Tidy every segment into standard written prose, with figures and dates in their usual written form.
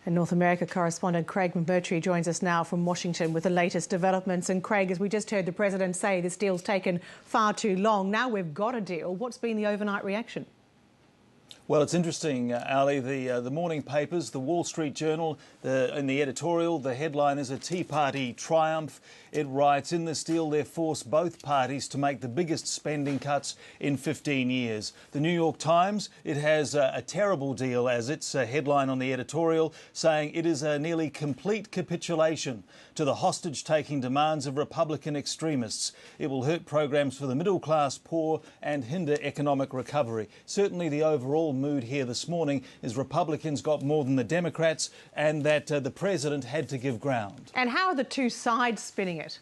And North America correspondent Craig McMurtrie joins us now from Washington with the latest developments. And Craig, as we just heard the President say, this deal's taken far too long. Now we've got a deal. What's been the overnight reaction? Well, it's interesting, Ali. The morning papers, the Wall Street Journal, in the editorial, the headline is a Tea Party triumph. It writes, in this deal, they've forced both parties to make the biggest spending cuts in 15 years. The New York Times, it has a terrible deal as its headline on the editorial, saying it is a nearly complete capitulation to the hostage-taking demands of Republican extremists. It will hurt programs for the middle-class poor and hinder economic recovery. Certainly the overall mood here this morning is Republicans got more than the Democrats and that the President had to give ground. And how are the two sides spinning it?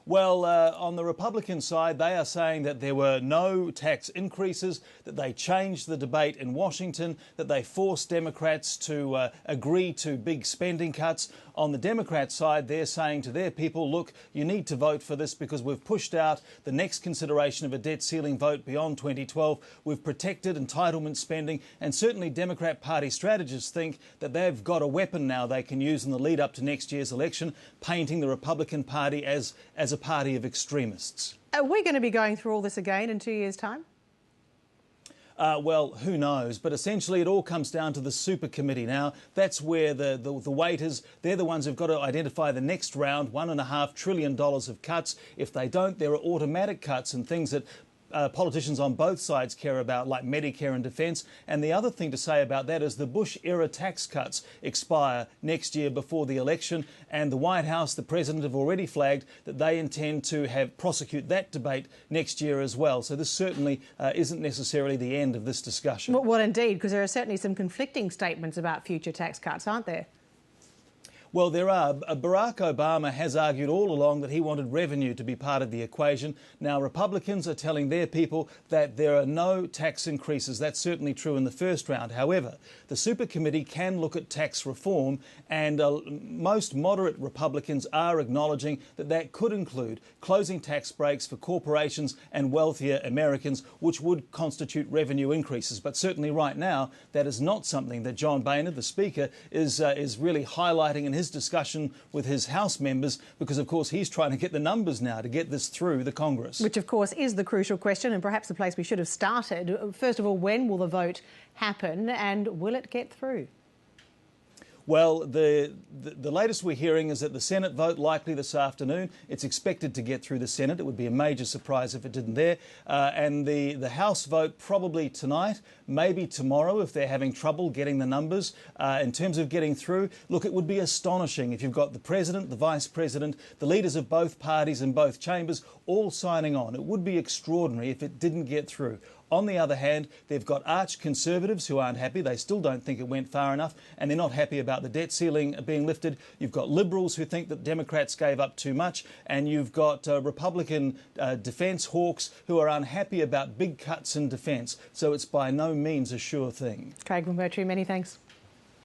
Well, on the Republican side, they are saying that there were no tax increases, that they changed the debate in Washington, that they forced Democrats to agree to big spending cuts. On the Democrat side, they're saying to their people, look, you need to vote for this because we've pushed out the next consideration of a debt ceiling vote beyond 2012. We've protected entitlement spending, and certainly Democrat Party strategists think that they've got a weapon now they can use in the lead up to next year's election, painting the Republican Party as a party of extremists. Are we going to be going through all this again in 2 years' time? Well, who knows? But essentially it all comes down to the super committee now. That's where the weight is. They're the ones who've got to identify the next round, $1.5 trillion of cuts. If they don't, there are automatic cuts and things that politicians on both sides care about, like Medicare and defence. And the other thing to say about that is the Bush-era tax cuts expire next year before the election, and the White House, the President, have already flagged that they intend to prosecute that debate next year as well. So this certainly isn't necessarily the end of this discussion. Well, indeed, because there are certainly some conflicting statements about future tax cuts, aren't there? Well, there are. Barack Obama has argued all along that he wanted revenue to be part of the equation. Now, Republicans are telling their people that there are no tax increases. That's certainly true in the first round. However, the super committee can look at tax reform, and most moderate Republicans are acknowledging that that could include closing tax breaks for corporations and wealthier Americans, which would constitute revenue increases. But certainly right now, that is not something that John Boehner, the Speaker, is really highlighting in his discussion with his House members, because, of course, he's trying to get the numbers now to get this through the Congress. Which, of course, is the crucial question and perhaps the place we should have started. First of all, when will the vote happen and will it get through? Well, the latest we're hearing is that the Senate vote likely this afternoon. It's expected to get through the Senate. It would be a major surprise if it didn't there. And the House vote probably tonight, maybe tomorrow if they're having trouble getting the numbers. In terms of getting through, look, it would be astonishing if you've got the President, the Vice President, the leaders of both parties in both chambers all signing on. It would be extraordinary if it didn't get through. On the other hand, they've got arch-conservatives who aren't happy. They still don't think it went far enough, and they're not happy about the debt ceiling being lifted. You've got Liberals who think that Democrats gave up too much, and you've got Republican defence hawks who are unhappy about big cuts in defence. So it's by no means a sure thing. Craig McMurtrie, many thanks.